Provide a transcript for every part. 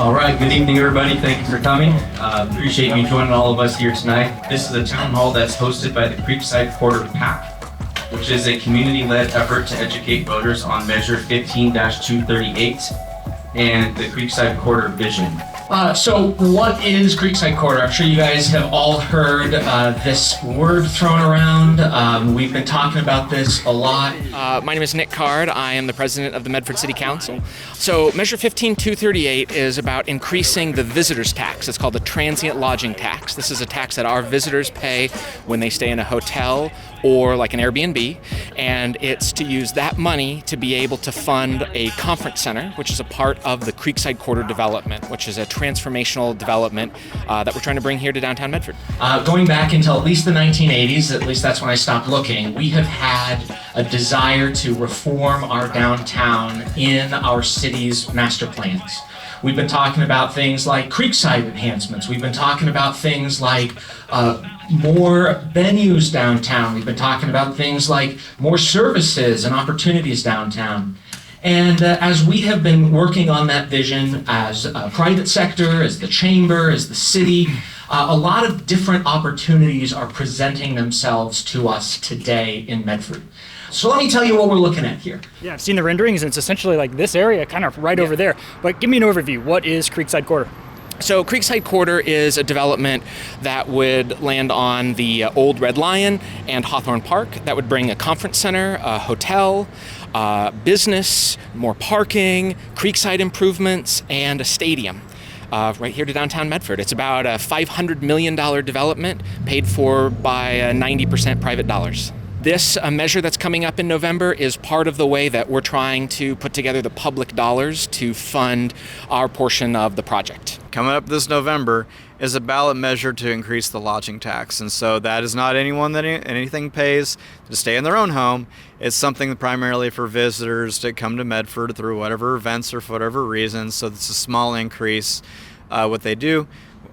All right, good evening, everybody. Thank you for coming. Appreciate you joining all of us here tonight. This is a town hall that's hosted by the Creekside Quarter PAC, which is a community-led effort to educate voters on Measure 15-238 and the Creekside Quarter vision. So what is Creekside Quarter? I'm sure you guys have all heard this word thrown around. We've been talking about this a lot. My name is Nick Card. I am the president of the Medford City Council. So Measure 15-238 is about increasing the visitor's tax. It's called the Transient Lodging Tax. This is a tax that our visitors pay when they stay in a hotel or like an Airbnb, and it's to use that money to be able to fund a conference center, which is a part of the Creekside Quarter development, which is a transformational development that we're trying to bring here to downtown Medford. Going back until at least the 1980s, at least that's when I stopped looking, we have had a desire to reform our downtown in our city's master plans. We've been talking about things like Creekside enhancements. We've been talking about things like more venues downtown. We've been talking about things like more services and opportunities downtown. And as we have been working on that vision as a private sector, as the chamber, as the city, a lot of different opportunities are presenting themselves to us today in Medford. So let me tell you what we're looking at here. Yeah, I've seen the renderings, and it's essentially like this area, kind of right over there. But give me an overview. What is Creekside Quarter? So Creekside Quarter is a development that would land on the old Red Lion and Hawthorne Park. That would bring a conference center, a hotel, business, more parking, Creekside improvements, and a stadium. Right here to downtown Medford. It's about a $500 million development paid for by 90% private dollars. This measure that's coming up in November is part of the way that we're trying to put together the public dollars to fund our portion of the project. Coming up this November is a ballot measure to increase the lodging tax. And so that is not anyone that anything pays to stay in their own home. It's something primarily for visitors to come to Medford through whatever events or for whatever reasons. So it's a small increase. What they do,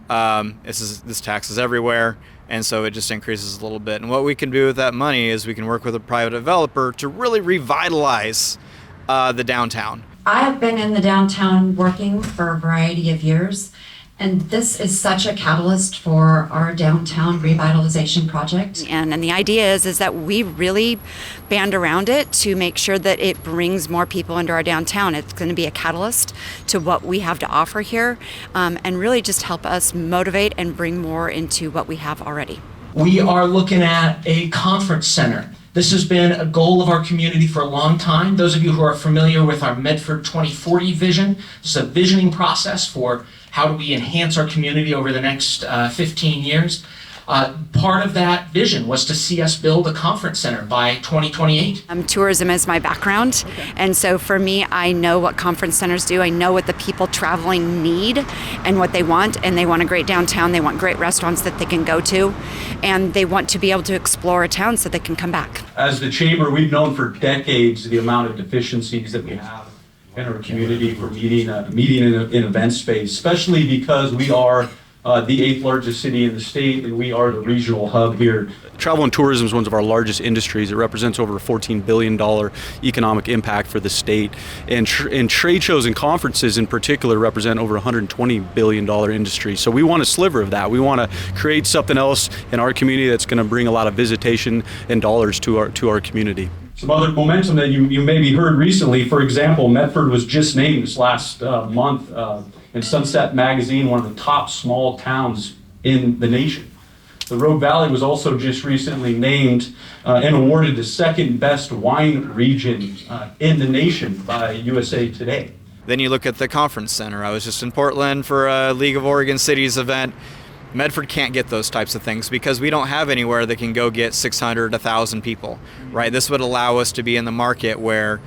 this tax is everywhere. And so it just increases a little bit. And what we can do with that money is we can work with a private developer to really revitalize the downtown. I have been in the downtown working for a variety of years, and this is such a catalyst for our downtown revitalization project. And the idea is that we really band around it to make sure that it brings more people into our downtown. It's going to be a catalyst to what we have to offer here, and really just help us motivate and bring more into what we have already. We are looking at a conference center. This has been a goal of our community for a long time. Those of you who are familiar with our Medford 2040 vision, this is a visioning process for how do we enhance our community over the next 15 years. Part of that vision was to see us build a conference center by 2028. Tourism is my background, and so for me, I know what conference centers do. I know what the people traveling need and what they want, and they want a great downtown. They want great restaurants that they can go to, and they want to be able to explore a town so they can come back. As the chamber, we've known for decades the amount of deficiencies that we have in our community for meeting in event space, especially because we are the 8th largest city in the state, and we are the regional hub here. Travel and tourism is one of our largest industries. It represents over a $14 billion economic impact for the state. And trade shows and conferences in particular represent over $120 billion industry. So we want a sliver of that. We want to create something else in our community that's going to bring a lot of visitation and dollars to our community. Some other momentum that you maybe heard recently, for example, Medford was just named this last month in Sunset Magazine, one of the top small towns in the nation. The Rogue Valley was also just recently named and awarded the second best wine region in the nation by USA Today. Then you look at the conference center. I was just in Portland for a League of Oregon Cities event. Medford can't get those types of things because we don't have anywhere that can go get 600, 1,000 people, right? This would allow us to be in the market where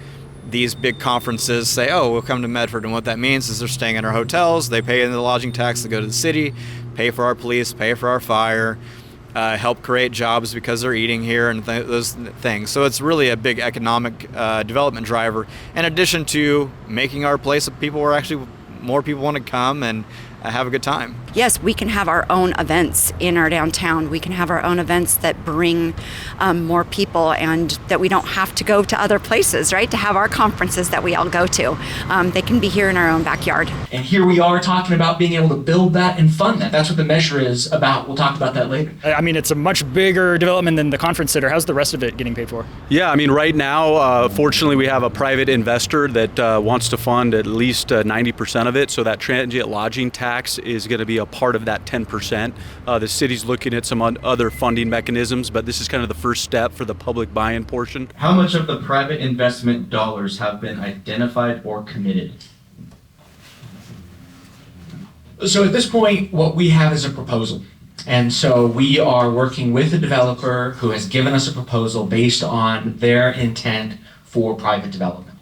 these big conferences say, oh, we'll come to Medford. And what that means is they're staying in our hotels, they pay in the lodging tax to go to the city, pay for our police, pay for our fire, help create jobs because they're eating here and those things. So it's really a big economic development driver, in addition to making our place a people where actually more people want to come and have a good time. Yes, we can have our own events in our downtown. We can have our own events that bring more people, and that we don't have to go to other places, right? To have our conferences that we all go to. They can be here in our own backyard. And here we are talking about being able to build that and fund that. That's what the measure is about. We'll talk about that later. I mean, it's a much bigger development than the conference center. How's the rest of it getting paid for? Yeah, I mean, right now, fortunately, we have a private investor that wants to fund at least 90% of it. So that transient lodging tax is going to be a part of that 10%. The city's looking at some other funding mechanisms, but this is kind of the first step for the public buy-in portion. How much of the private investment dollars have been identified or committed? So at this point, what we have is a proposal. And so we are working with a developer who has given us a proposal based on their intent for private development.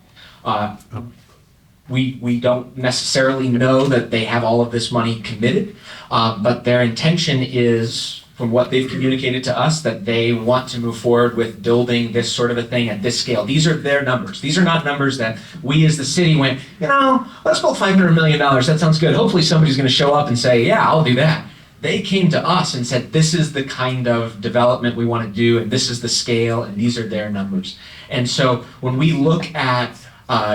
We don't necessarily know that they have all of this money committed, but their intention is, from what they've communicated to us, that they want to move forward with building this sort of a thing at this scale. These are their numbers. These are not numbers that we as the city went, let's build $500 million. That sounds good. Hopefully somebody's going to show up and say, yeah, I'll do that. They came to us and said, this is the kind of development we want to do, and this is the scale, and these are their numbers. And so when we look at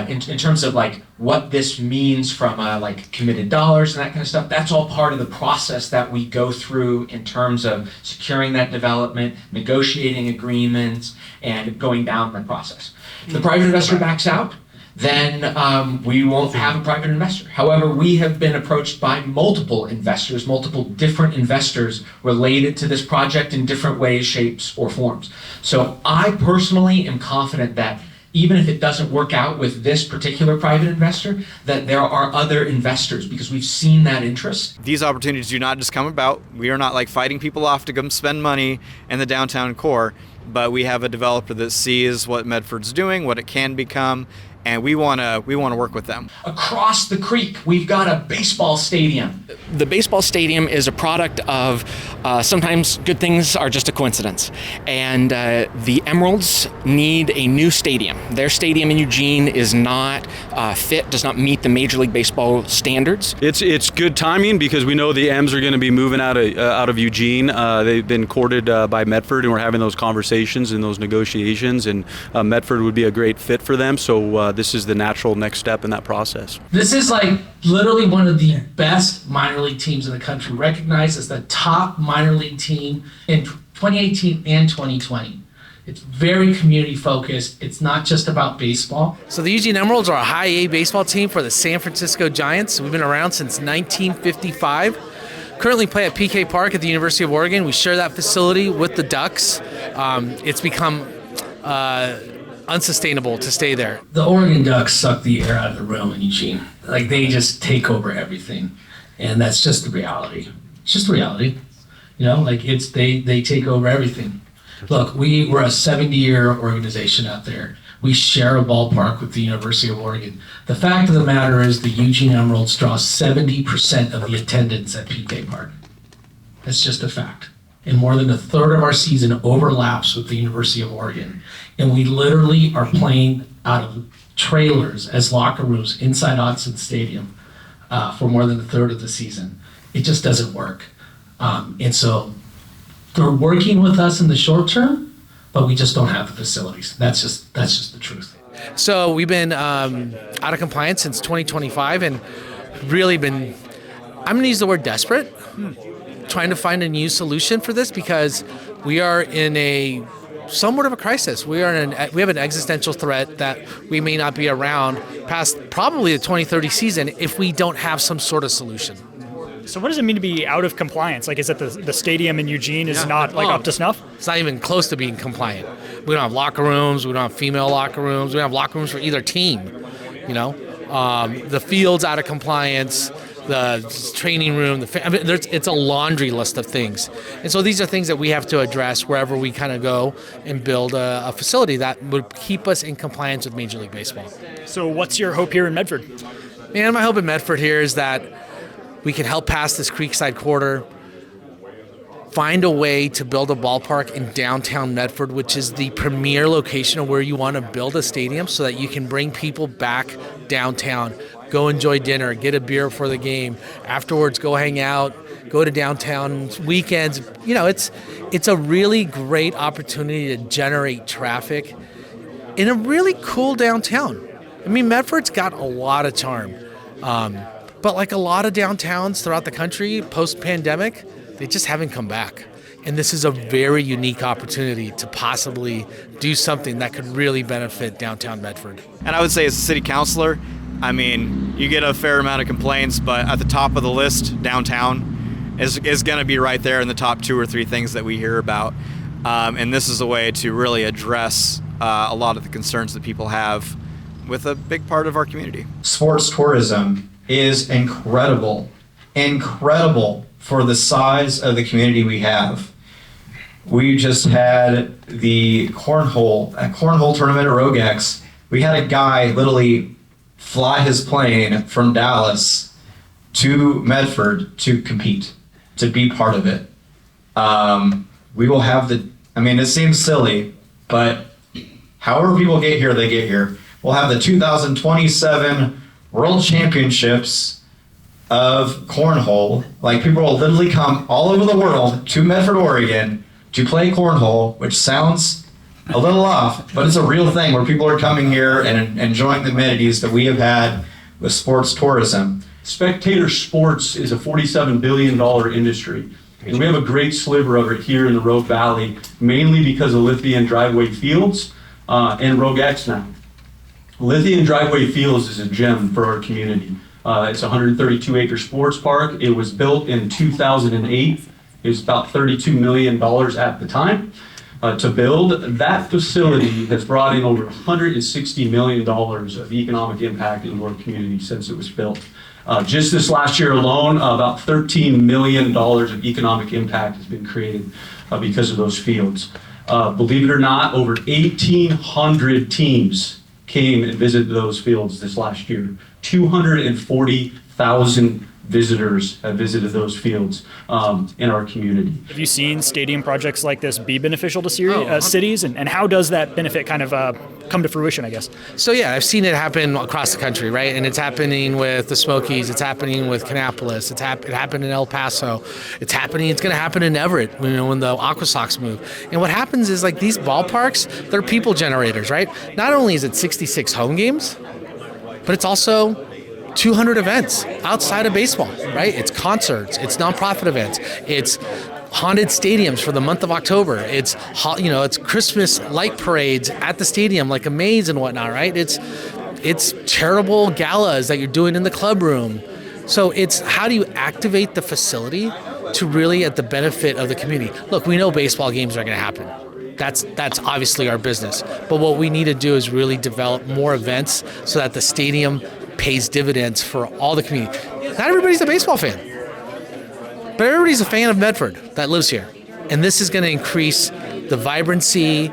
in terms of like what this means from like committed dollars and that kind of stuff, that's all part of the process that we go through in terms of securing that development, negotiating agreements, and going down the process. If the private investor backs out, then we won't have a private investor. However, we have been approached by multiple investors, multiple different investors related to this project in different ways, shapes, or forms. So I personally am confident that even if it doesn't work out with this particular private investor, that there are other investors, because we've seen that interest. These opportunities do not just come about. We are not like fighting people off to come spend money in the downtown core, but we have a developer that sees what Medford's doing, what it can become, and we want to work with them. Across the creek, we've got a baseball stadium. The baseball stadium is a product of sometimes good things are just a coincidence. And the Emeralds need a new stadium. Their stadium in Eugene is not fit, does not meet the Major League Baseball standards. It's good timing because we know the M's are going to be moving out of Eugene. They've been courted by Medford, and we're having those conversations and those negotiations, and Medford would be a great fit for them. So this is the natural next step in that process. This is like literally one of the best minor league teams in the country, recognized as the top minor league team in 2018 and 2020. It's very community focused. It's not just about baseball. So the Eugene Emeralds are a high A baseball team for the San Francisco Giants. We've been around since 1955. Currently play at PK Park at the University of Oregon. We share that facility with the Ducks. It's become unsustainable to stay there. The Oregon Ducks suck the air out of the room in Eugene. Like, they just take over everything. And that's just the reality. It's just the reality. They take over everything. Look, we're a 70-year organization out there. We share a ballpark with the University of Oregon. The fact of the matter is the Eugene Emeralds draw 70% of the attendance at PK Park. That's just a fact. And more than a third of our season overlaps with the University of Oregon. And we literally are playing out of trailers as locker rooms inside Autzen Stadium for more than a third of the season. It just doesn't work. And so they're working with us in the short term, but we just don't have the facilities. That's just the truth. So we've been out of compliance since 2025 and really been, I'm gonna use the word desperate, trying to find a new solution for this because we are in a somewhat of a crisis. We have an existential threat that we may not be around past probably the 2030 season if we don't have some sort of solution. So what does it mean to be out of compliance? Like, is it the stadium in Eugene is not up to snuff? It's not even close to being compliant. We don't have locker rooms. We don't have female locker rooms. We don't have locker rooms for either team. The field's out of compliance. The training room, it's a laundry list of things. And so these are things that we have to address wherever we kind of go and build a facility that would keep us in compliance with Major League Baseball. So what's your hope here in Medford? Man, my hope in Medford here is that we can help pass this Creekside corridor, find a way to build a ballpark in downtown Medford, which is the premier location of where you want to build a stadium so that you can bring people back downtown, go enjoy dinner, get a beer before the game, afterwards go hang out, go to downtown weekends. You know, it's a really great opportunity to generate traffic in a really cool downtown. I mean, Medford's got a lot of charm. But like a lot of downtowns throughout the country, post-pandemic, they just haven't come back. And this is a very unique opportunity to possibly do something that could really benefit downtown Medford. And I would say as a city councilor, I mean, you get a fair amount of complaints, but at the top of the list, downtown is going to be right there in the top 2 or 3 things that we hear about. And this is a way to really address a lot of the concerns that people have with a big part of our community. Sports tourism is incredible for the size of the community we have. We just had the cornhole tournament at RogueX. We had a guy literally fly his plane from Dallas to Medford to compete, to be part of it. We will have it seems silly, but however people get here, they get here. We'll have the 2027 World Championships of cornhole. Like, people will literally come all over the world to Medford, Oregon to play cornhole, which sounds a little off, but it's a real thing where people are coming here and enjoying the amenities that we have had with sports tourism. Spectator sports is a $47 billion industry. And we have a great sliver of it here in the Rogue Valley, mainly because of Lithia and Driveway Fields and RogueX now. Lithia and Driveway Fields is a gem for our community. It's a 132-acre sports park. It was built in 2008. It was about $32 million at the time to build. That facility has brought in over $160 million of economic impact into our community since it was built. Just this last year alone, about $13 million of economic impact has been created because of those fields. Believe it or not, over 1,800 teams came and visited those fields this last year. 240,000 visitors have visited those fields in our community. Have you seen stadium projects like this be beneficial to cities? And how does that benefit kind of come to fruition, I guess? So yeah, I've seen it happen across the country, right? And it's happening with the Smokies, it's happening with Kannapolis, it happened in El Paso, it's going to happen in Everett, when the Aqua Sox move. And what happens is, like, these ballparks, they're people generators, right? Not only is it 66 home games, but it's also 200 events outside of baseball, right? It's concerts, it's nonprofit events, it's haunted stadiums for the month of October. It's Christmas light parades at the stadium, like a maze and whatnot, right? It's charitable galas that you're doing in the club room. So it's how do you activate the facility to really at the benefit of the community? Look, we know baseball games are going to happen. That's obviously our business. But what we need to do is really develop more events so that the stadium pays dividends for all the community. Not everybody's a baseball fan, but everybody's a fan of Medford that lives here. And this is going to increase the vibrancy,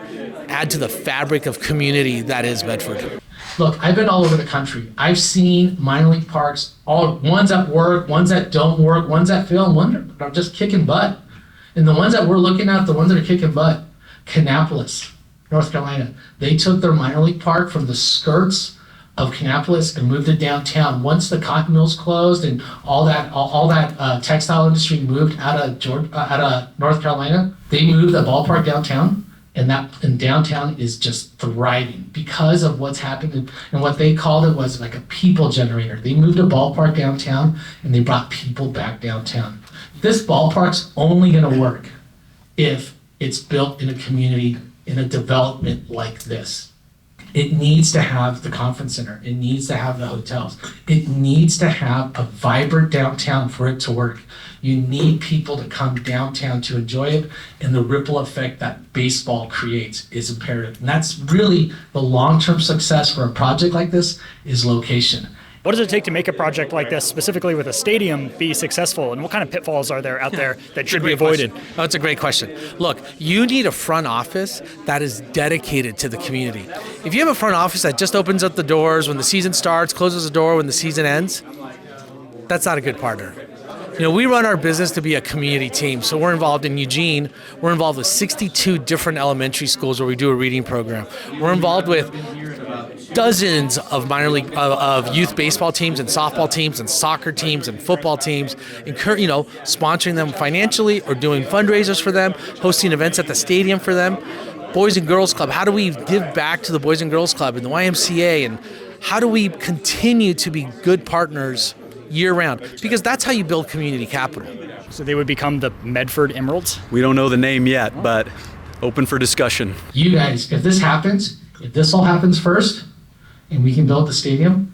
add to the fabric of community that is Medford. Look, I've been all over the country. I've seen minor league parks, all ones that work, ones that don't work, ones that fail, and ones that are just kicking butt. And the ones that we're looking at, the ones that are kicking butt, Kannapolis, North Carolina, they took their minor league park from the skirts of Kannapolis and moved it downtown. Once the cotton mills closed and all that textile industry moved out of North Carolina, they moved the ballpark downtown, and downtown is just thriving because of what's happened. And what they called it was like a people generator. They moved a ballpark downtown and they brought people back downtown. This ballpark's only going to work if it's built in a community, in a development like this. It needs to have the conference center. It needs to have the hotels. It needs to have a vibrant downtown for it to work. You need people to come downtown to enjoy it, and the ripple effect that baseball creates is imperative. And that's really the long-term success for a project like this is location. What does it take to make a project like this, specifically with a stadium, be successful? And what kind of pitfalls are there out there that should be avoided? Oh, that's a great question. Look, you need a front office that is dedicated to the community. If you have a front office that just opens up the doors when the season starts, closes the door when the season ends, that's not a good partner. We run our business to be a community team. So we're involved in Eugene. We're involved with 62 different elementary schools where we do a reading program. We're involved with dozens of minor league of youth baseball teams and softball teams and soccer teams and football teams, sponsoring them financially or doing fundraisers for them, hosting events at the stadium for them. Boys and Girls Club, how do we give back to the Boys and Girls Club and the YMCA, and how do we continue to be good partners year round? Because that's how you build community capital. So they would become the Medford Emeralds? We don't know the name yet, but open for discussion. You guys, if this all happens first, and we can build the stadium,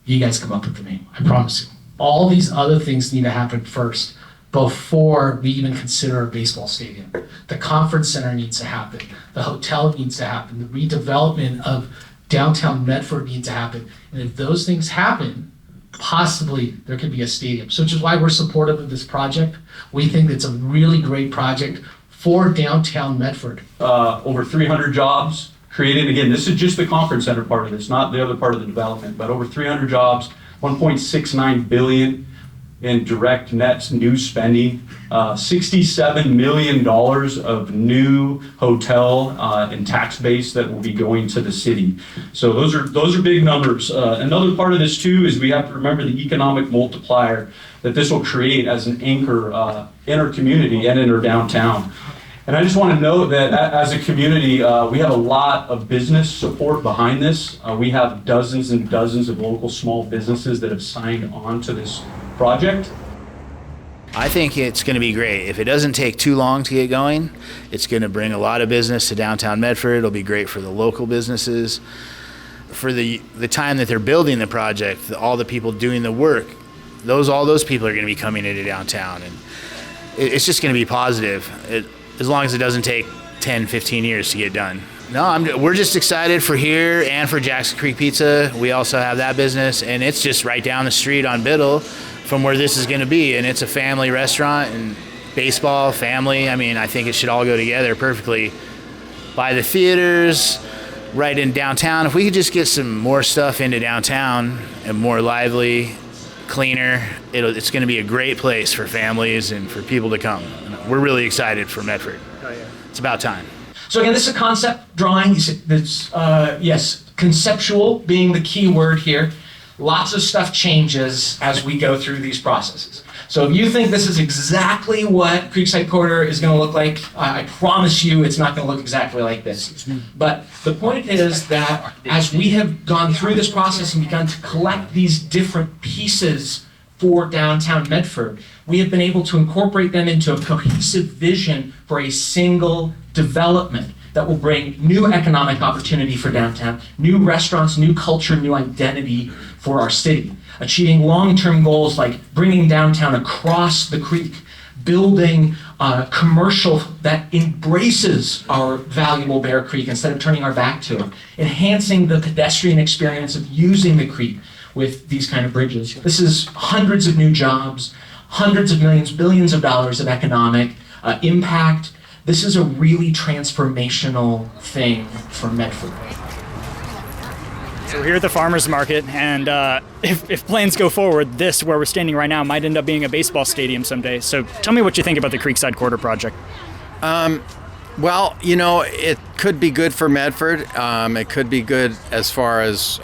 you guys come up with the name. I promise you. All these other things need to happen first before we even consider a baseball stadium. The conference center needs to happen. The hotel needs to happen. The redevelopment of downtown Medford needs to happen. And if those things happen, possibly there could be a stadium. So which is why we're supportive of this project. We think it's a really great project for downtown Medford. Over 300 jobs created. Again, this is just the conference center part of this, not the other part of the development, but over 300 jobs, 1.69 billion in direct net new spending, $67 million of new hotel and tax base that will be going to the city. So those are big numbers. Another part of this too is we have to remember the economic multiplier that this will create as an anchor in our community and in our downtown. And I just want to note that as a community, we have a lot of business support behind this. We have dozens and dozens of local small businesses that have signed on to this project. I think it's going to be great. If it doesn't take too long to get going, it's going to bring a lot of business to downtown Medford. It'll be great for the local businesses. For the time that they're building the project, all the people doing the work, all those people are going to be coming into downtown. And it's just going to be positive. As long as it doesn't take 10, 15 years to get done. No, we're just excited for here and for Jackson Creek Pizza. We also have that business, and it's just right down the street on Biddle from where this is going to be. And it's a family restaurant, and baseball, family. I mean, I think it should all go together perfectly. By the theaters, right in downtown. If we could just get some more stuff into downtown and more lively, cleaner, it's going to be a great place for families and for people to come. We're really excited for Medford. Oh, yeah. It's about time. So again, this is a concept drawing. Yes, conceptual being the key word here. Lots of stuff changes as we go through these processes. So if you think this is exactly what Creekside Corridor is going to look like, I promise you it's not going to look exactly like this. But the point is that as we have gone through this process and begun to collect these different pieces for downtown Medford, we have been able to incorporate them into a cohesive vision for a single development that will bring new economic opportunity for downtown, new restaurants, new culture, new identity for our city, achieving long-term goals like bringing downtown across the creek, building commercial that embraces our valuable Bear Creek instead of turning our back to it, enhancing the pedestrian experience of using the creek with these kind of bridges. This is hundreds of new jobs, hundreds of millions, billions of dollars of economic impact. This is a really transformational thing for Medford. So we're here at the farmers market, and if plans go forward, this, where we're standing right now, might end up being a baseball stadium someday. So tell me what you think about the Creekside Corridor project. Well, it could be good for Medford. It could be good as far as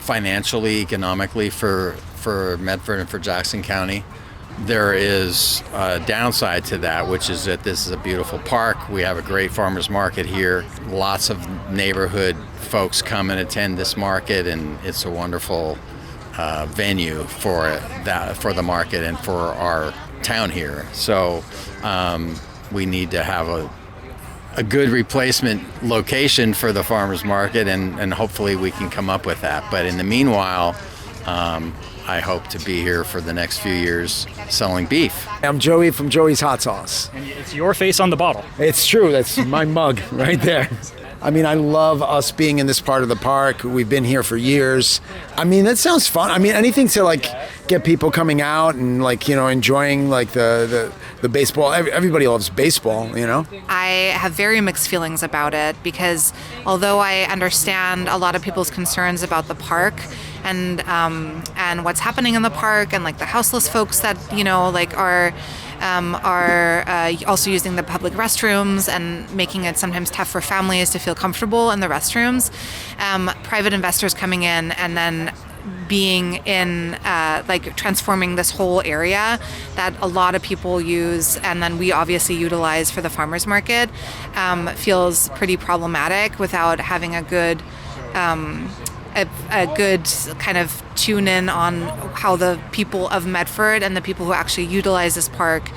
financially, economically for Medford and for Jackson County. There is a downside to that, which is that this is a beautiful park. We have a great farmers market here. Lots of neighborhood folks come and attend this market, and it's a wonderful venue for the market and for our town here. So we need to have a good replacement location for the farmers market, and hopefully we can come up with that. But in the meanwhile, I hope to be here for the next few years selling beef. I'm Joey from Joey's Hot Sauce. And it's your face on the bottle. It's true. That's my mug right there. I mean, I love us being in this part of the park. We've been here for years. I mean, that sounds fun. I mean, anything to get people coming out and enjoying the baseball. Everybody loves baseball, I have very mixed feelings about it because although I understand a lot of people's concerns about the park, and what's happening in the park, and like the houseless folks that like are also using the public restrooms and making it sometimes tough for families to feel comfortable in the restrooms. Private investors coming in and then being in like transforming this whole area that a lot of people use and then we obviously utilize for the farmers market feels pretty problematic without having a good kind of tune in on how the people of Medford and the people who actually utilize this park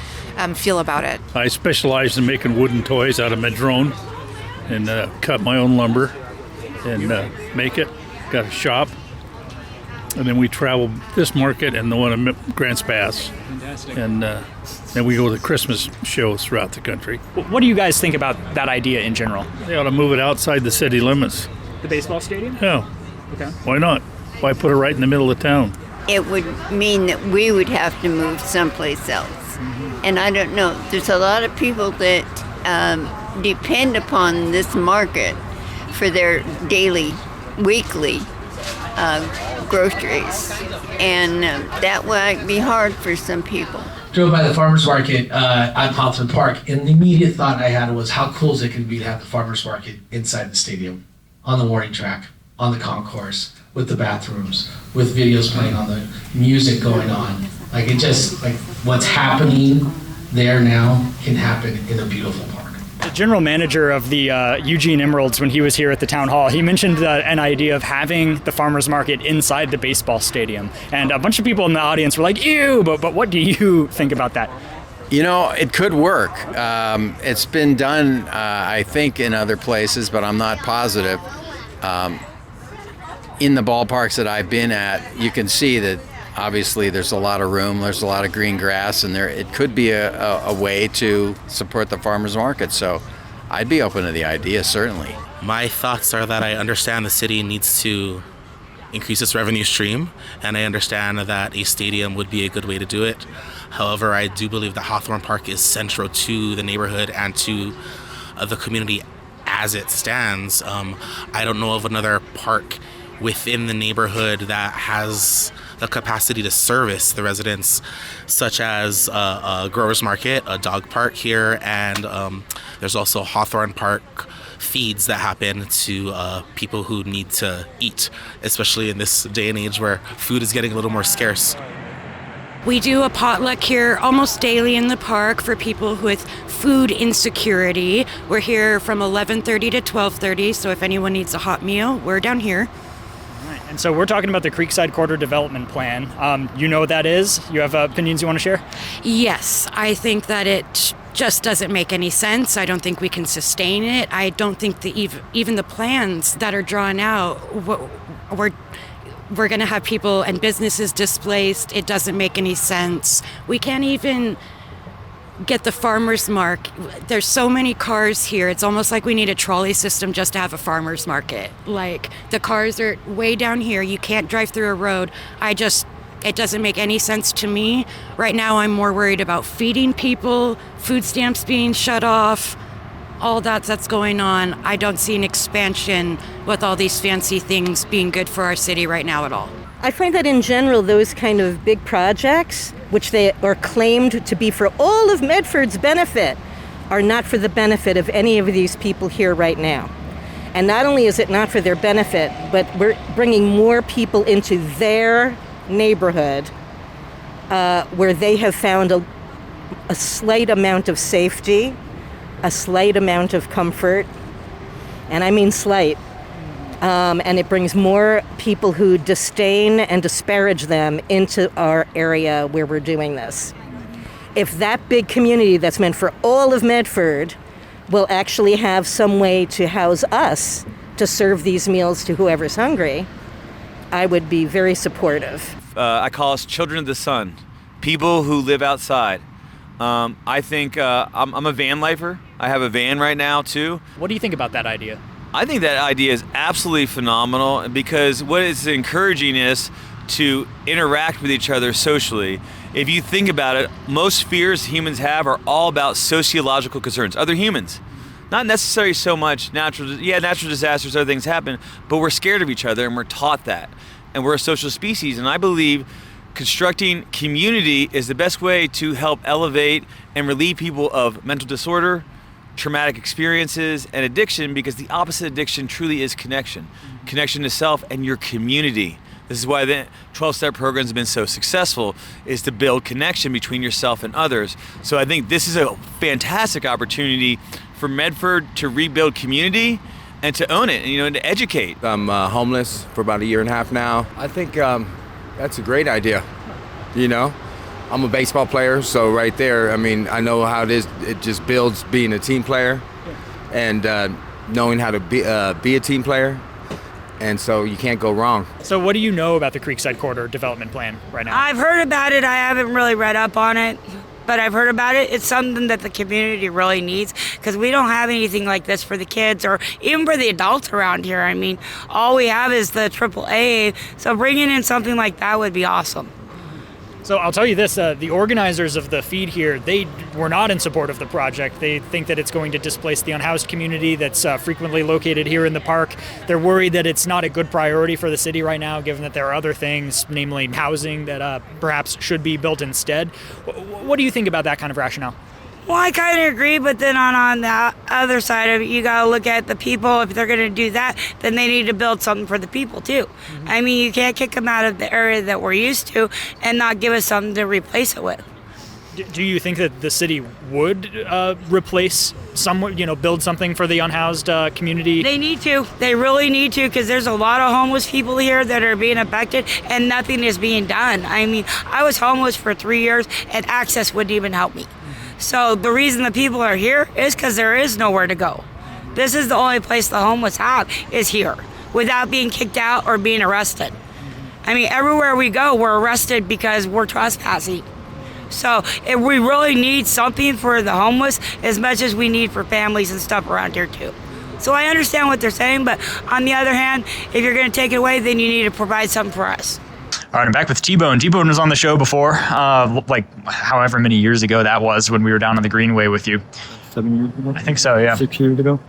feel about it. I specialize in making wooden toys out of madrone and cut my own lumber and make it. Got a shop. And then we travel this market and the one in Grants Pass. Fantastic. And then we go to Christmas shows throughout the country. What do you guys think about that idea in general? They ought to move it outside the city limits. The baseball stadium? Yeah. Okay. Why not? Why put it right in the middle of town? It would mean that we would have to move someplace else. Mm-hmm. And I don't know. There's a lot of people that depend upon this market for their daily, weekly groceries, and that might be hard for some people. Drove by the farmers market at Hawthorne Park, and the immediate thought I had was how cool is it going to be to have the farmers market inside the stadium, on the warning track, on the concourse, with the bathrooms, with videos playing on the music going on. Like it just, like what's happening there now can happen in a beautiful park. The general manager of the Eugene Emeralds, when he was here at the town hall, he mentioned an idea of having the farmers market inside the baseball stadium. And a bunch of people in the audience were like, ew, but what do you think about that? You know, it could work. It's been done, I think, in other places, but I'm not positive. In the ballparks that I've been at, you can see that obviously there's a lot of room, there's a lot of green grass, and it could be a way to support the farmers market. So I'd be open to the idea, certainly. My thoughts are that I understand the city needs to increase its revenue stream, and I understand that a stadium would be a good way to do it. However, I do believe that Hawthorne Park is central to the neighborhood and to the community as it stands. I don't know of another park within the neighborhood that has the capacity to service the residents, such as a growers market, a dog park here, and there's also Hawthorne Park feeds that happen to people who need to eat, especially in this day and age where food is getting a little more scarce. We do a potluck here almost daily in the park for people with food insecurity. We're here from 11:30 to 12:30, so if anyone needs a hot meal, we're down here. And so we're talking about the Creekside Quarter Development Plan. You know what that is? You have opinions you want to share? Yes, I think that it just doesn't make any sense. I don't think we can sustain it. I don't think that even the plans that are drawn out, we're going to have people and businesses displaced. It doesn't make any sense. We can't even get the farmer's market. There's so many cars here. It's almost like we need a trolley system just to have a farmer's market. Like the cars are way down here. You can't drive through a road. It doesn't make any sense to me. Right now I'm more worried about feeding people, food stamps being shut off, all that's going on. I don't see an expansion with all these fancy things being good for our city right now at all. I find that in general, those kind of big projects, which they are claimed to be for all of Medford's benefit, are not for the benefit of any of these people here right now. And not only is it not for their benefit, but we're bringing more people into their neighborhood where they have found a slight amount of safety, a slight amount of comfort, and I mean slight. And it brings more people who disdain and disparage them into our area where we're doing this. If that big community that's meant for all of Medford will actually have some way to house us to serve these meals to whoever's hungry, I would be very supportive. I call us children of the sun, people who live outside. I think I'm a van lifer. I have a van right now too. What do you think about that idea? I think that idea is absolutely phenomenal because what it's encouraging is to interact with each other socially. If you think about it, most fears humans have are all about sociological concerns, other humans. Not necessarily so much natural disasters, other things happen, but we're scared of each other and we're taught that. and we're a social species, and I believe constructing community is the best way to help elevate and relieve people of mental disorder, traumatic experiences, and addiction, because the opposite of addiction truly is connection. Connection to self and your community. This is why the 12-step program has been so successful, is to build connection between yourself and others. So I think this is a fantastic opportunity for Medford to rebuild community and to own it, and to educate. I'm homeless for about a year and a half now. I think that's a great idea. I'm a baseball player, so right there, I know how it is. It just builds being a team player and knowing how to be a team player. And so you can't go wrong. So what do you know about the Creekside Corridor development plan right now? I've heard about it. I haven't really read up on it, but I've heard about it. It's something that the community really needs, because we don't have anything like this for the kids or even for the adults around here. All we have is the AAA, so bringing in something like that would be awesome. So I'll tell you this, the organizers of the feed here, they were not in support of the project. They think that it's going to displace the unhoused community that's frequently located here in the park. They're worried that it's not a good priority for the city right now, given that there are other things, namely housing, that perhaps should be built instead. What do you think about that kind of rationale? Well, I kind of agree, but then on the other side of it, you got to look at the people. If they're going to do that, then they need to build something for the people, too. You can't kick them out of the area that we're used to and not give us something to replace it with. Do you think that the city would replace build something for the unhoused community? They need to. They really need to, because there's a lot of homeless people here that are being affected and nothing is being done. I was homeless for 3 years and access wouldn't even help me. So the reason the people are here is because there is nowhere to go. This is the only place the homeless have, is here, without being kicked out or being arrested. Everywhere we go, we're arrested because we're trespassing. So if we really need something for the homeless as much as we need for families and stuff around here too. So I understand what they're saying, but on the other hand, if you're going to take it away, then you need to provide something for us. All right, I'm back with T-Bone. T-Bone was on the show before, however many years ago that was, when we were down on the Greenway with you. 7 years ago? I think so, yeah. 6 years ago?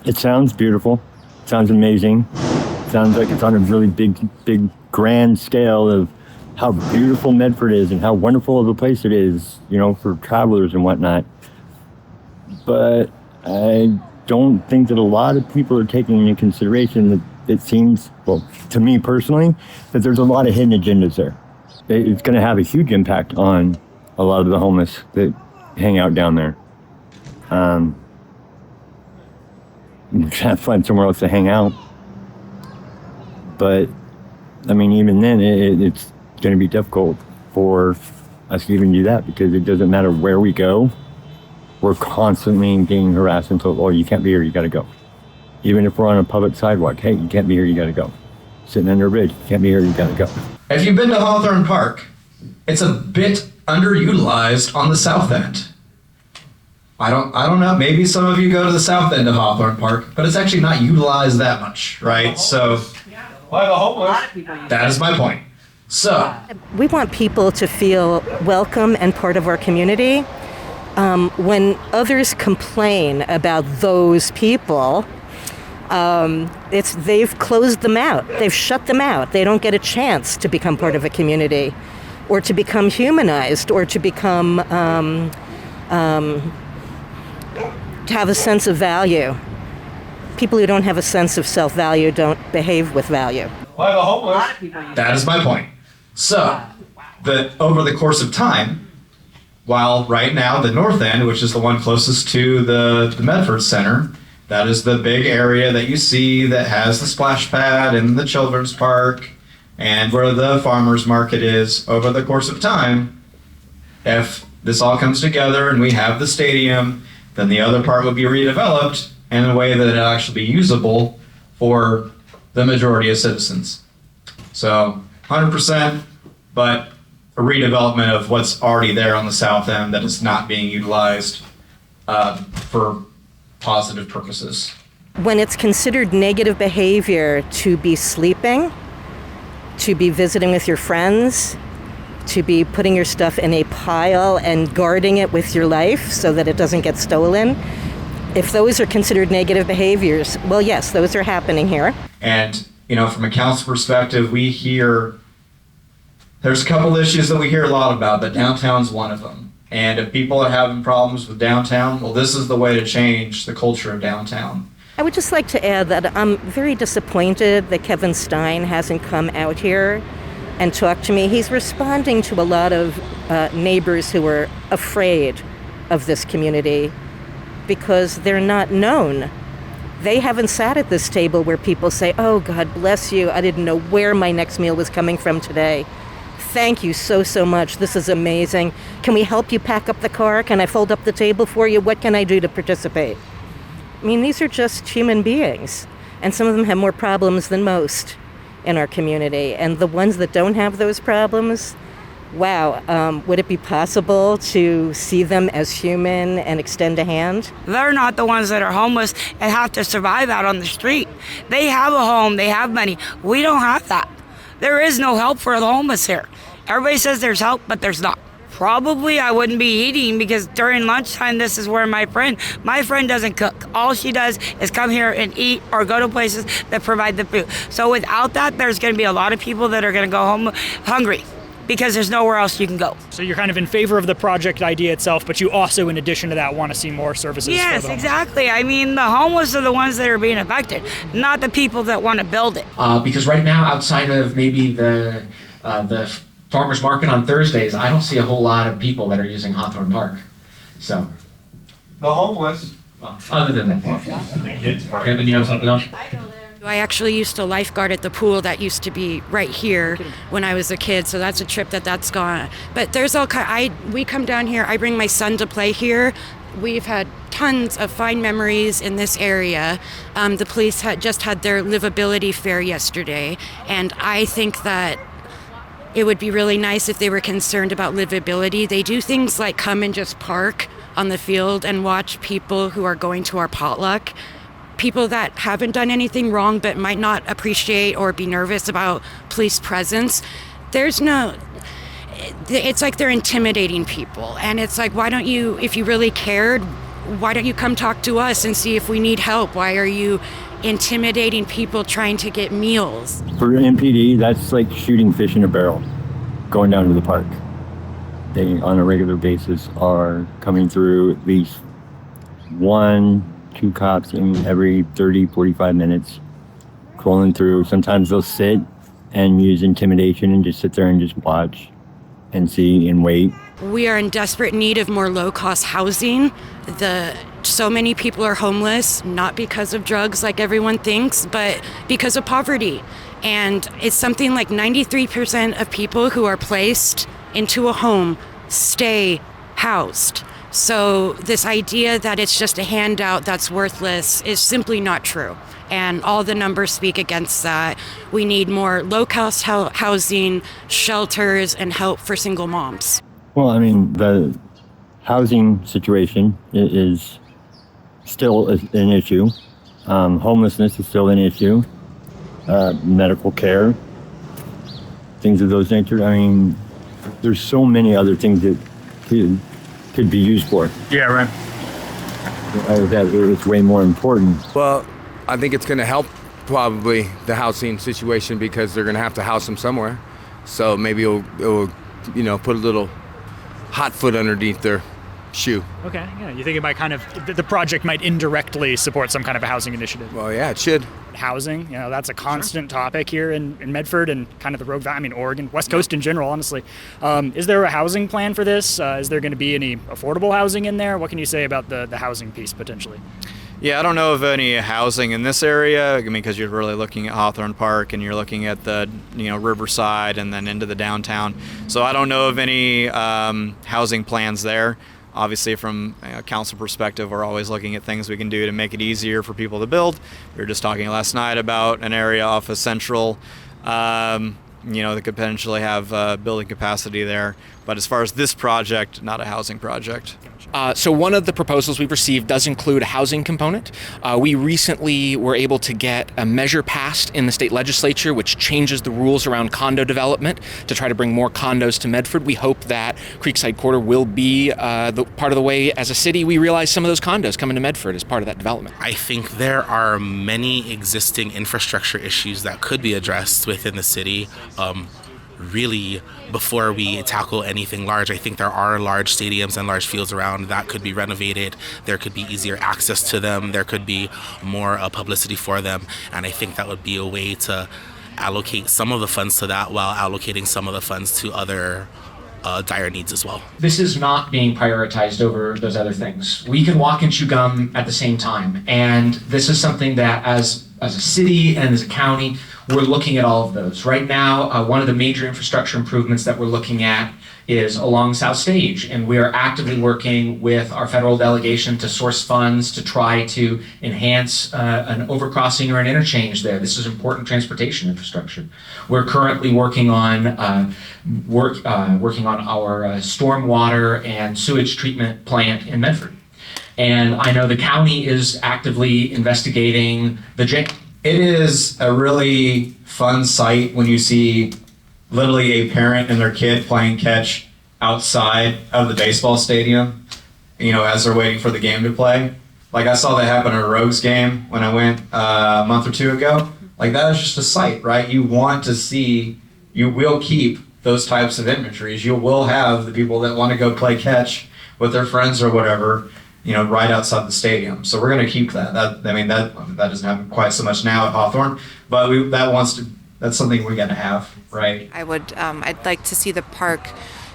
It sounds beautiful. It sounds amazing. It sounds like it's on a really big, grand scale of how beautiful Medford is and how wonderful of a place it is, for travelers and whatnot. But I don't think that a lot of people are taking into consideration that it seems, well, to me personally, that there's a lot of hidden agendas there. It's going to have a huge impact on a lot of the homeless that hang out down there. You can't find somewhere else to hang out. But, even then, it's going to be difficult for us to even do that, because it doesn't matter where we go. We're constantly being harassed and told, you can't be here, you got to go. Even if we're on a public sidewalk, hey, you can't be here, you gotta go. Sitting under a bridge, you can't be here, you gotta go. If you've been to Hawthorne Park, it's a bit underutilized on the south end. I don't know, maybe some of you go to the south end of Hawthorne Park, but it's actually not utilized that much, right? So, that is my point. So, we want people to feel welcome and part of our community. When others complain about those people, they've closed them out. They've shut them out. They don't get a chance to become part of a community, or to become humanized, or to become to have a sense of value. People who don't have a sense of self-value don't behave with value. that is my point. So, over the course of time, while right now the north end, which is the one closest to the Medford Center, that is the big area that you see that has the splash pad and the children's park and where the farmer's market is. Over the course of time, if this all comes together and we have the stadium, then the other part would be redeveloped in a way that it'll actually be usable for the majority of citizens. So 100%, but a redevelopment of what's already there on the south end that is not being utilized for positive purposes. When it's considered negative behavior to be sleeping, to be visiting with your friends, to be putting your stuff in a pile and guarding it with your life so that it doesn't get stolen, if those are considered negative behaviors, well, yes, those are happening here. And from a council perspective, we hear there's a couple issues that we hear a lot about, but downtown's one of them. And if people are having problems with downtown, well, this is the way to change the culture of downtown. I would just like to add that I'm very disappointed that Kevin Stein hasn't come out here and talked to me. He's responding to a lot of neighbors who are afraid of this community because they're not known. They haven't sat at this table where people say, oh, God bless you, I didn't know where my next meal was coming from today. Thank you so much. This is amazing. Can we help you pack up the car? Can I fold up the table for you? What can I do to participate? I mean, these are just human beings, and some of them have more problems than most in our community. And the ones that don't have those problems, wow, would it be possible to see them as human and extend a hand? They're not the ones that are homeless and have to survive out on the street. They have a home, they have money. We don't have that. There is no help for the homeless here. Everybody says there's help, but there's not. Probably I wouldn't be eating because during lunchtime, this is where my friend doesn't cook. All she does is come here and eat or go to places that provide the food. So without that, there's going to be a lot of people that are going to go home hungry because there's nowhere else you can go. So you're kind of in favor of the project idea itself, but you also, in addition to that, want to see more services. Yes, for the homeless. exactly. I mean, the homeless are the ones that are being affected, not the people that want to build it. Because right now, outside of maybe the farmers market on Thursdays, I don't see a whole lot of people that are using Hawthorne Park. So, The homeless. well, other than that, Kevin, you have something else? I actually used to lifeguard at the pool that used to be right here when I was a kid, so that's a trip that's gone. But there's all we come down here, I bring my son to play here. We've had tons of fine memories in this area. The police just had their livability fair yesterday, and I think that it would be really nice if they were concerned about livability. They do things like come and just park on the field and watch people who are going to our potluck. People that haven't done anything wrong but might not appreciate or be nervous about police presence. It's like they're intimidating people. And it's like, why don't you, if you really cared, why don't you come talk to us and see if we need help? Why are you intimidating people trying to get meals? For MPD, that's like shooting fish in a barrel, going down to the park. They, on a regular basis, are coming through at least 1-2 cops in every 30-45 minutes, crawling through. Sometimes they'll sit and use intimidation and just sit there and just watch and see and wait. We are in desperate need of more low-cost housing. So many people are homeless, not because of drugs like everyone thinks, but because of poverty. And it's something like 93% of people who are placed into a home stay housed. So this idea that it's just a handout that's worthless is simply not true. And all the numbers speak against that. We need more low-cost housing, shelters, and help for single moms. Well, I mean, the housing situation is still an issue. Homelessness is still an issue. Medical care, things of those nature. I mean, there's so many other things that could be used for. Yeah, right. It's way more important. Well, I think it's going to help probably the housing situation because they're going to have to house them somewhere. So maybe it'll put a little hot foot underneath their shoe. Okay, yeah. You think it might kind of, the project might indirectly support some kind of a housing initiative? Well, yeah, it should. Housing, that's a constant topic here in Medford and kind of the Rogue Valley, I mean, Oregon, West Coast in general, honestly. Is there a housing plan for this? Is there going to be any affordable housing in there? What can you say about the housing piece potentially? Yeah, I don't know of any housing in this area. I mean, because you're really looking at Hawthorne Park and you're looking at the, Riverside and then into the downtown. So I don't know of any housing plans there. Obviously, from a council perspective, we're always looking at things we can do to make it easier for people to build. We were just talking last night about an area off of Central, that could potentially have building capacity there. But as far as this project, not a housing project. So one of the proposals we've received does include a housing component. We recently were able to get a measure passed in the state legislature which changes the rules around condo development to try to bring more condos to Medford. We hope that Creekside Quarter will be the part of the way as a city we realize some of those condos coming to Medford as part of that development. I think there are many existing infrastructure issues that could be addressed within the city. Really, before we tackle anything large, I think there are large stadiums and large fields around that could be renovated. There could be easier access to them. There could be more publicity for them. And I think that would be a way to allocate some of the funds to that while allocating some of the funds to other dire needs as well. This is not being prioritized over those other things. We can walk and chew gum at the same time. And this is something that as a city and as a county, we're looking at all of those. Right now, one of the major infrastructure improvements that we're looking at is along South Stage, and we are actively working with our federal delegation to source funds to try to enhance an overcrossing or an interchange there. This is important transportation infrastructure. We're currently working on our stormwater and sewage treatment plant in Medford. And I know the county is actively investigating the jail. It is a really fun sight when you see literally a parent and their kid playing catch outside of the baseball stadium, as they're waiting for the game to play. Like I saw that happen at a Rogues game when I went a month or two ago. Like that is just a sight, right? You want to see, you will keep those types of imageries. You will have the people that want to go play catch with their friends or whatever, right outside the stadium. So we're going to keep that. That doesn't happen quite so much now at Hawthorne, but that's something we're going to have, right? I'd like to see the park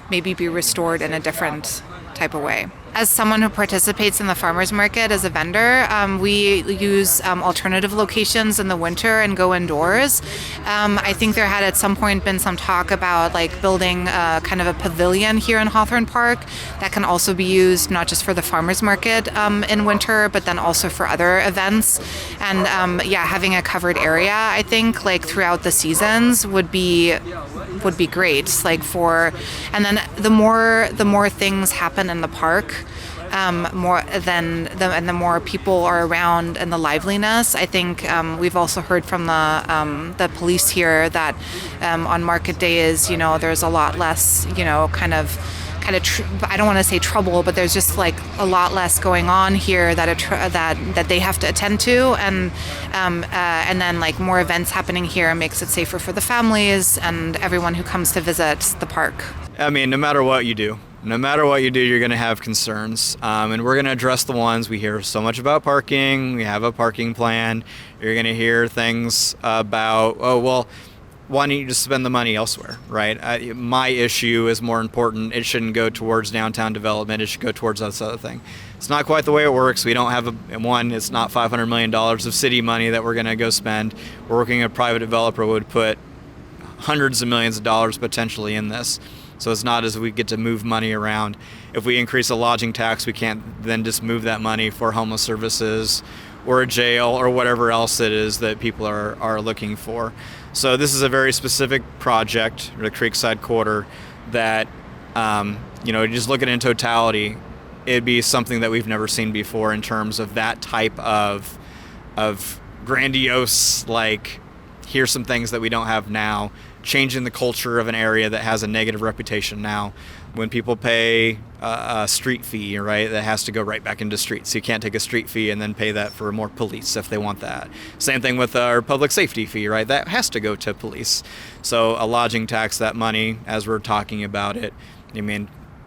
maybe be restored in a different type of way. As someone who participates in the farmers market as a vendor, we use alternative locations in the winter and go indoors. I think there had at some point been some talk about building kind of a pavilion here in Hawthorne Park that can also be used not just for the farmers market in winter, but then also for other events. And having a covered area, I think throughout the seasons would be great. And then the more things happen in the park, the more people are around and the liveliness. I think we've also heard from the police here that on market days, there's a lot less, I don't want to say trouble, but there's just a lot less going on here that they have to attend to, and then more events happening here makes it safer for the families and everyone who comes to visit the park. I mean, no matter what you do, you're going to have concerns, and we're going to address the ones. We hear so much about parking. We have a parking plan. You're going to hear things about, why don't you just spend the money elsewhere, right? My issue is more important. It shouldn't go towards downtown development. It should go towards this other thing. It's not quite the way it works. We don't have it's not $500 million of city money that we're going to go spend. We're working with a private developer who would put hundreds of millions of dollars potentially in this. So it's not as we get to move money around. If we increase the lodging tax, we can't then just move that money for homeless services or a jail or whatever else it is that people are looking for. So this is a very specific project, the Creekside Quarter, that, just looking in totality, it'd be something that we've never seen before in terms of that type of grandiose, here's some things that we don't have now, changing the culture of an area that has a negative reputation now. When people pay a street fee, right, that has to go right back into streets. So you can't take a street fee and then pay that for more police if they want that. Same thing with our public safety fee, right? That has to go to police. So a lodging tax, that money, as we're talking about it,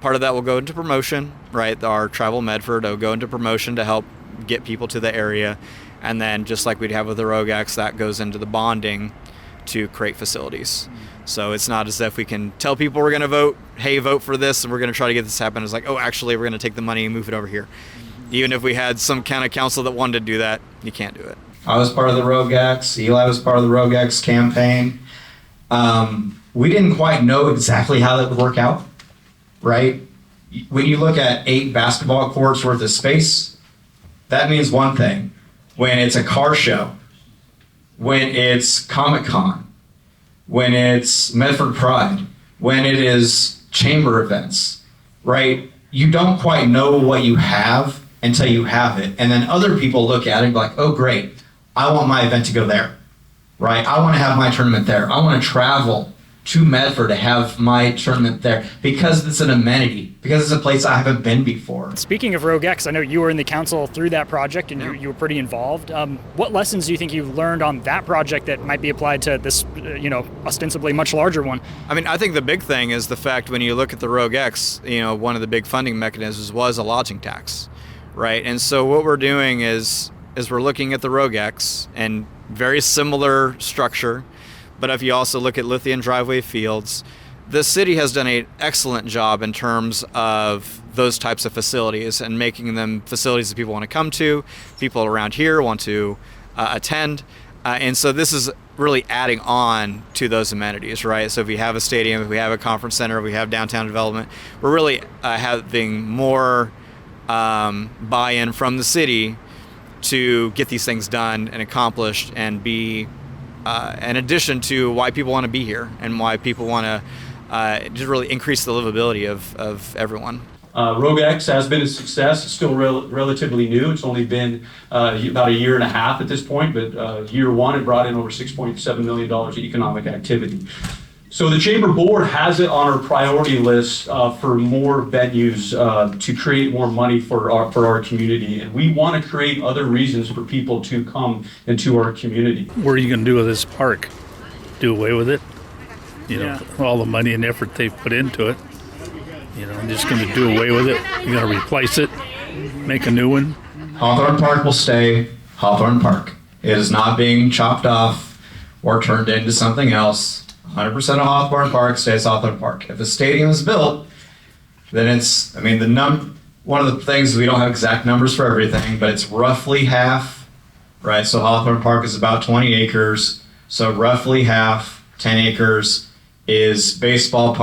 part of that will go into promotion, right? Our Travel Medford will go into promotion to help get people to the area. And then just like we'd have with the RogueX, that goes into the bonding to create facilities. So it's not as if we can tell people we're going to vote, hey, vote for this, and we're going to try to get this to happen. It's actually, we're going to take the money and move it over here. Even if we had some kind of council that wanted to do that, you can't do it. I was part of the RogueX. Eli was part of the RogueX campaign. We didn't quite know exactly how that would work out, right? When you look at 8 basketball courts worth of space, that means one thing. When it's a car show, when it's Comic-Con, when it's Medford Pride, when it is chamber events, right? You don't quite know what you have until you have it. And then other people look at it and be like, oh, great, I want my event to go there, right? I want to have my tournament there. I want to travel to Medford to have my tournament there because it's an amenity, because it's a place I haven't been before. Speaking of RogueX, I know you were in the council through that project and you were pretty involved. What lessons do you think you learned on that project that might be applied to this, ostensibly much larger one? I mean, I think the big thing is the fact when you look at the RogueX, one of the big funding mechanisms was a lodging tax, right? And so what we're doing is we're looking at the RogueX and very similar structure. But if you also look at Lithium Driveway Fields, the city has done an excellent job in terms of those types of facilities and making them facilities that people want to come to, people around here want to attend. And so this is really adding on to those amenities, right? So if we have a stadium, if we have a conference center, if we have downtown development, we're really having more buy-in from the city to get these things done and accomplished and be in addition to why people want to be here and why people want to just really increase the livability of everyone. RogueX has been a success. It's still relatively new. It's only been about a year and a half at this point, but year one, it brought in over $6.7 million of economic activity. So the Chamber Board has it on our priority list for more venues to create more money for our community. And we want to create other reasons for people to come into our community. What are you going to do with this park? Do away with it? All the money and effort they've put into it. I'm just going to do away with it. You're going to replace it, make a new one. Hawthorne Park will stay Hawthorne Park. It is not being chopped off or turned into something else. 100% of Hawthorne Park stays Hawthorne Park. If a stadium is built, then it's, one of the things is we don't have exact numbers for everything, but it's roughly half, right? So Hawthorne Park is about 20 acres. So roughly half, 10 acres, is baseball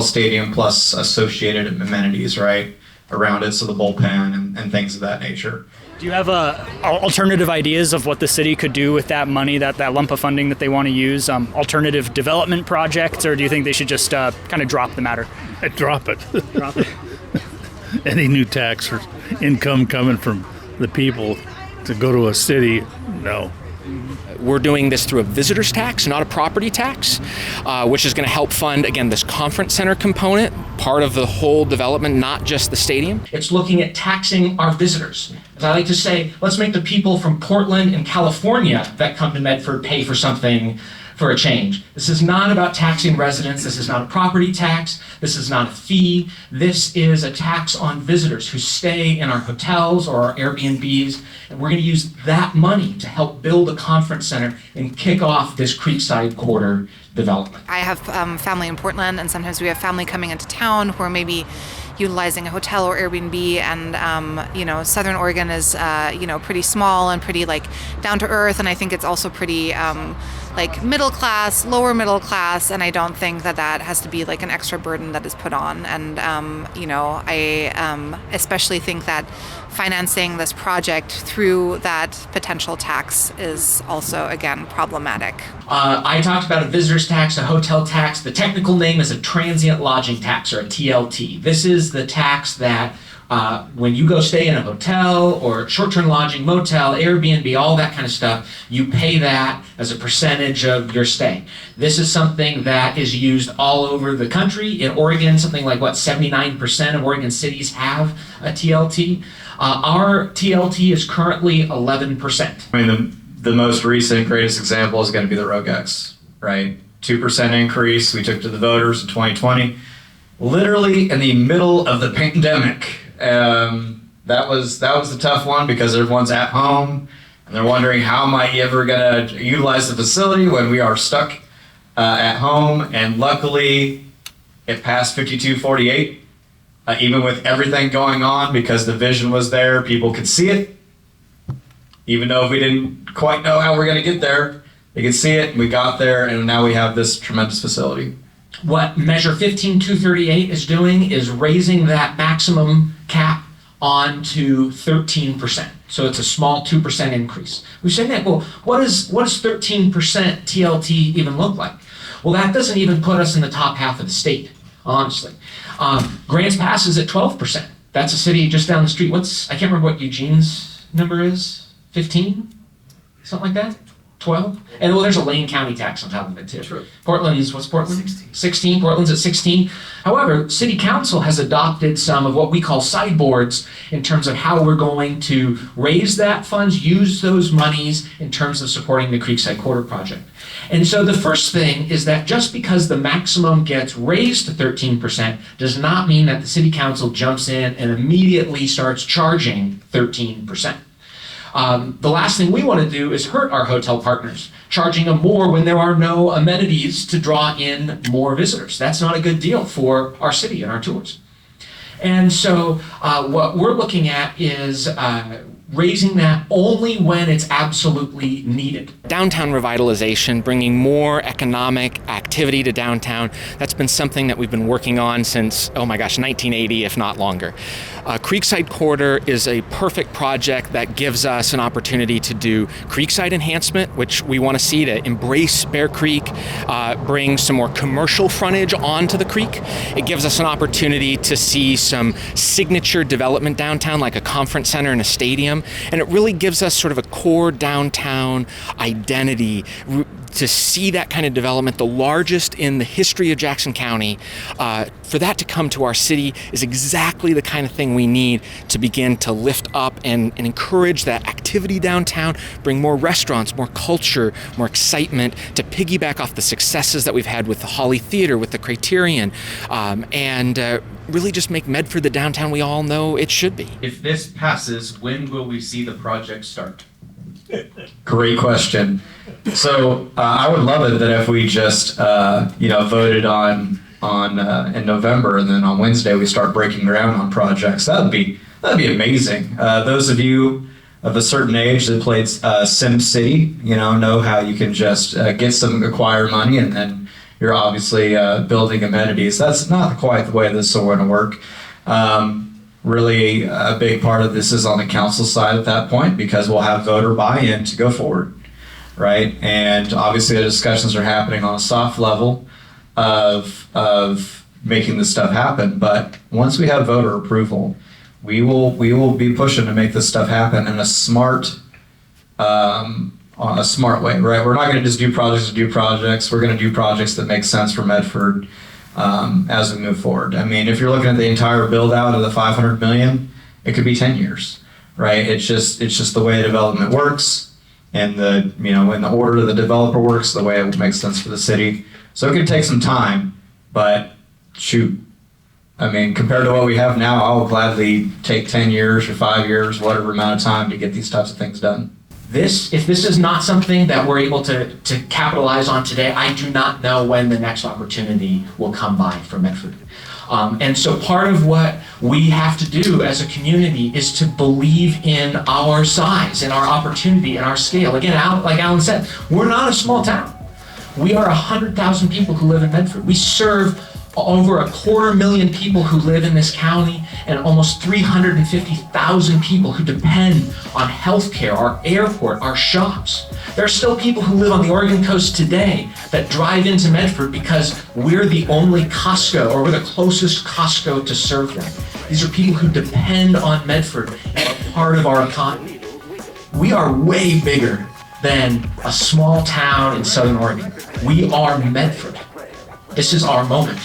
stadium plus associated amenities, right, around it. So the bullpen and things of that nature. Do you have alternative ideas of what the city could do with that money, that lump of funding that they want to use? Alternative development projects, or do you think they should just kind of drop the matter? Drop it. Drop it. Any new tax or income coming from the people to go to a city, no. We're doing this through a visitor's tax, not a property tax, which is going to help fund, again, this conference center component, part of the whole development, not just the stadium. It's looking at taxing our visitors. As I like to say, let's make the people from Portland and California that come to Medford pay for something for a change. This is not about taxing residents. This is not a property tax. This is not a fee. This is a tax on visitors who stay in our hotels or our Airbnbs. And we're going to use that money to help build a conference center and kick off this Creekside quarter development. I have family in Portland, and sometimes we have family coming into town who are maybe utilizing a hotel or Airbnb, and Southern Oregon is pretty small and pretty down to earth, and I think it's also pretty middle class, lower middle class, and I don't think that has to be an extra burden that is put on. And I especially think that financing this project through that potential tax is also, again, problematic. I talked about a visitor's tax, a hotel tax. The technical name is a Transient Lodging Tax, or a TLT. This is the tax that when you go stay in a hotel or short-term lodging, motel, Airbnb, all that kind of stuff, you pay that as a percentage of your stay. This is something that is used all over the country. In Oregon, something like 79% of Oregon cities have a TLT. Our TLT is currently 11%. The most recent, greatest example is going to be the RogueX, right? 2% increase we took to the voters in 2020. Literally in the middle of the pandemic. That was a tough one because everyone's at home and they're wondering, how am I ever going to utilize the facility when we are stuck at home? And luckily it passed 52-48, even with everything going on, because the vision was there. People could see it. Even though we didn't quite know how we're going to get there, they could see it, and we got there, and now we have this tremendous facility. What Measure 15238 is doing is raising that maximum cap on to 13%. So it's a small 2% increase. We say that, well, what does 13% TLT even look like? Well, that doesn't even put us in the top half of the state. honestly. Grants Pass is at 12%. That's a city just down the street. I can't remember what Eugene's number is. 15? Something like that? 12? And well, there's a Lane County tax on top of it too. True. Portland's, what's Portland? 16. Portland's at 16. However, City Council has adopted some of what we call sideboards in terms of how we're going to raise that funds, use those monies in terms of supporting the Creekside Quarter project. And so the first thing is that just because the maximum gets raised to 13% does not mean that the City Council jumps in and immediately starts charging 13%. The last thing we want to do is hurt our hotel partners, charging them more when there are no amenities to draw in more visitors. That's not a good deal for our city and our tours. And so what we're looking at is raising that only when it's absolutely needed. Downtown revitalization, bringing more economic activity to downtown, that's been something that we've been working on since, 1980, if not longer. Creekside Quarter is a perfect project that gives us an opportunity to do Creekside enhancement, which we want to see to embrace Bear Creek, bring some more commercial frontage onto the creek. It gives us an opportunity to see some signature development downtown, like a conference center and a stadium, and it really gives us sort of a core downtown identity. To see that kind of development, the largest in the history of Jackson County, for that to come to our city is exactly the kind of thing we need to begin to lift up and encourage that activity downtown, bring more restaurants, more culture, more excitement, to piggyback off the successes that we've had with the Holly Theater, with the Criterion, and really just make Medford the downtown we all know it should be. If this passes, when will we see the project start? Great question. So I would love it that if we just voted on in November, and then on Wednesday we start breaking ground on projects. That'd be amazing. Those of you of a certain age that played Sim City, know how you can just get some acquire money and then you're obviously building amenities. That's not quite the way this is going to work. Really, a big part of this is on the council side at that point, because we'll have voter buy-in to go forward, right? And obviously the discussions are happening on a soft level of making this stuff happen. But once we have voter approval, we will be pushing to make this stuff happen in a smart way, right? We're not going to just do projects to do projects. We're going to do projects that make sense for Medford. As we move forward. I mean, if you're looking at the entire build out of the 500 million, it could be 10 years, right? It's just the way development works, and when the order of the developer works, the way it makes sense for the city. So it could take some time, but shoot, I mean, compared to what we have now, I'll gladly take 10 years or 5 years, whatever amount of time to get these types of things done. If this is not something that we're able to capitalize on today, I do not know when the next opportunity will come by for Medford. And so part of what we have to do as a community is to believe in our size, in our opportunity, and our scale. Again, like Alan said, we're not a small town. We are 100,000 people who live in Medford. We serve over 250,000 people who live in this county, and almost 350,000 people who depend on healthcare, our airport, our shops. There are still people who live on the Oregon coast today that drive into Medford because we're the only Costco, or we're the closest Costco to serve them. These are people who depend on Medford and are part of our economy. We are way bigger than a small town in Southern Oregon. We are Medford. This is our moment.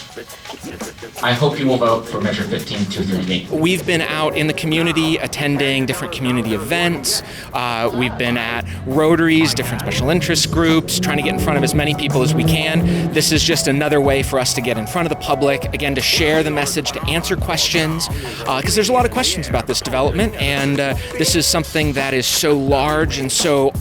I hope you will vote for Measure 15238. We've been out in the community attending different community events. We've been at Rotaries, different special interest groups, trying to get in front of as many people as we can. This is just another way for us to get in front of the public, again, to share the message, to answer questions, because there's a lot of questions about this development, and this is something that is so large and so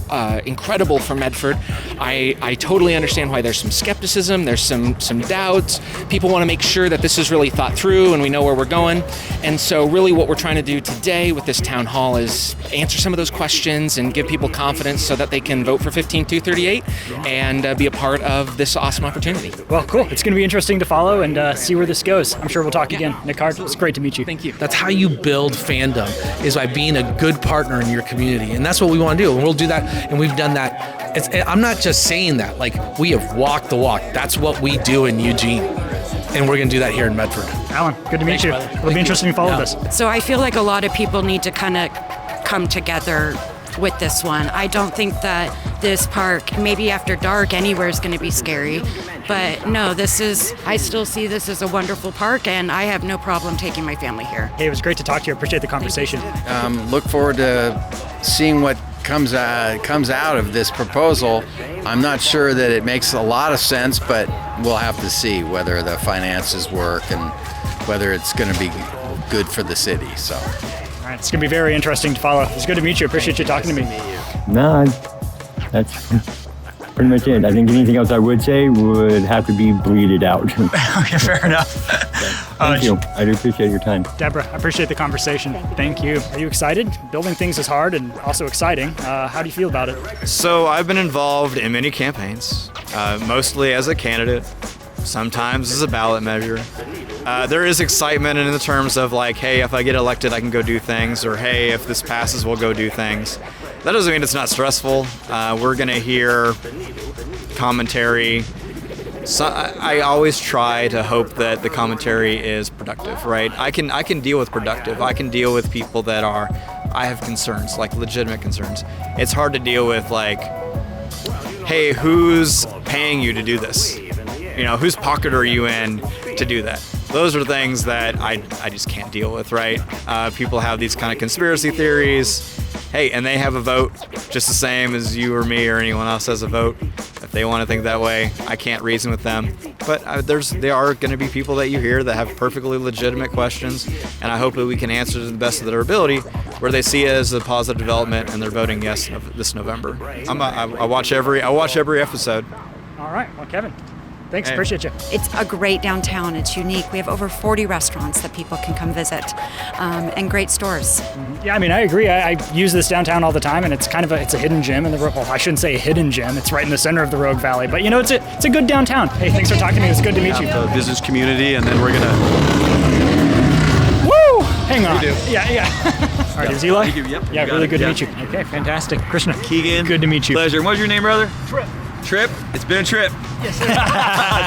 incredible for Medford. I totally understand why there's some skepticism, there's some doubts. People want to make sure that this is really thought through and we know where we're going. And so really what we're trying to do today with this town hall is answer some of those questions and give people confidence so that they can vote for 15238 and be a part of this awesome opportunity. Well, cool. It's going to be interesting to follow and see where this goes. I'm sure we'll talk again. Nick Hart, it's great to meet you. Thank you. That's how you build fandom, is by being a good partner in your community. And that's what we want to do. And we'll do that. And we've done that. I'm not just saying that. Like, we have walked the walk. That's what we do in Eugene. and we're going to do that here in Medford. Alan, good to meet you. It'll be interesting to follow this. So I feel like a lot of people need to kind of come together with this one. I don't think that this park, maybe after dark anywhere, is going to be scary. But no, I still see this as a wonderful park, and I have no problem taking my family here. Hey, it was great to talk to you. I appreciate the conversation. Look forward to seeing what comes out of this proposal. I'm not sure that it makes a lot of sense, but we'll have to see whether the finances work and whether it's going to be good for the city. So. All right, it's going to be very interesting to follow. It's good to meet you. Appreciate you talking to me. No, that's pretty much it. I think anything else I would say would have to be bleeded out. Okay, fair enough. Thank you. I do appreciate your time. Deborah, I appreciate the conversation. Thank you. Are you excited? Building things is hard and also exciting. How do you feel about it? So I've been involved in many campaigns, mostly as a candidate, sometimes as a ballot measure. There is excitement in the terms of like, hey, if I get elected, I can go do things, or hey, if this passes, we'll go do things. That doesn't mean it's not stressful. We're gonna hear commentary. So I always try to hope that the commentary is productive, right? I can deal with productive. I can deal with people that I have concerns, like legitimate concerns. It's hard to deal with like, hey, who's paying you to do this? You know, whose pocket are you in to do that? Those are things that I just can't deal with, right? People have these kind of conspiracy theories. Hey, and they have a vote just the same as you or me or anyone else has a vote. If they want to think that way, I can't reason with them. But there are going to be people that you hear that have perfectly legitimate questions, and I hope that we can answer to the best of their ability, where they see it as a positive development and they're voting yes this November. I watch every episode. All right, well, Kevin, thanks, Hey. appreciate you. It's a great downtown. It's unique. We have over 40 restaurants that people can come visit, and great stores. Yeah, I mean, I agree. I use this downtown all the time, and it's kind of it's a hidden gem in the Well, I shouldn't say a hidden gem. It's right in the center of the Rogue Valley. But you know, it's a good downtown. Hey, thanks for talking to me. It's good to meet you. The business community, and then we're gonna. Woo! Hang on. We do. Yeah. All right, is Eli? We do, yep. Yeah, You got really it, good to yeah. meet you. Okay, fantastic. Krishna. Keegan. Good to meet you. Pleasure. What's your name, brother? Trip. It's been a trip. Yes.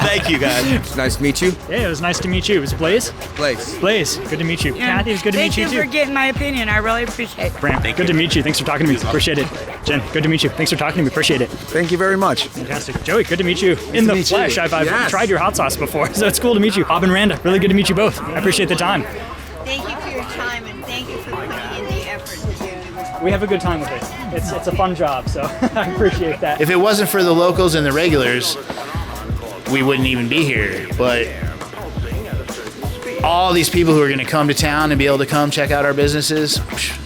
Thank you, guys. It's nice to meet you. Yeah, it was nice to meet you. It was Blaze? Blaze. Blaze, good to meet you. Kathy, it was good to meet you Thank too. you for getting my opinion. I really appreciate it. Brant, good to meet you. Thanks for talking to me. Appreciate it. Jen, good to meet you. Thanks for talking to me. Appreciate it. Thank you very much. Fantastic. Joey, good to meet you in the meet you. flesh. I've Yes. tried your hot sauce before, so it's cool to meet you. Bob and Randa, really good to meet you both. I appreciate the time. Thank you for your time and thank you for putting in the effort to do this. We have a good time with it. It's a fun job, so I appreciate that. If it wasn't for the locals and the regulars, we wouldn't even be here. But all these people who are going to come to town and be able to come check out our businesses,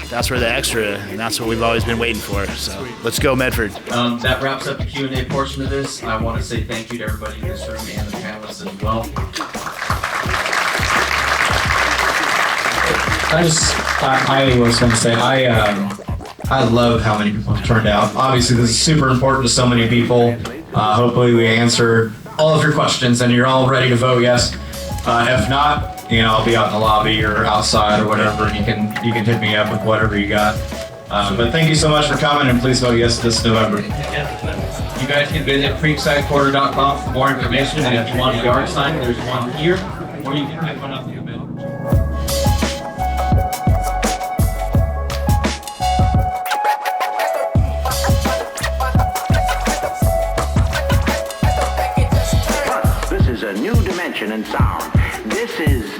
that's where the extra, and that's what we've always been waiting for. So let's go, Medford. That wraps up the Q&A portion of this. I want to say thank you to everybody in this room and the panelists as well. I was going to say, I love how many people have turned out. Obviously, this is super important to so many people. Hopefully, we answered all of your questions and you're all ready to vote yes. If not, I'll be out in the lobby or outside or whatever, and you can hit me up with whatever you got. But thank you so much for coming, and please vote yes this November. You guys can visit creeksidequarter.com for more information, and if you want a yard sign, there's one here, or you can pick one up in the middle. This is a new dimension in sound. This is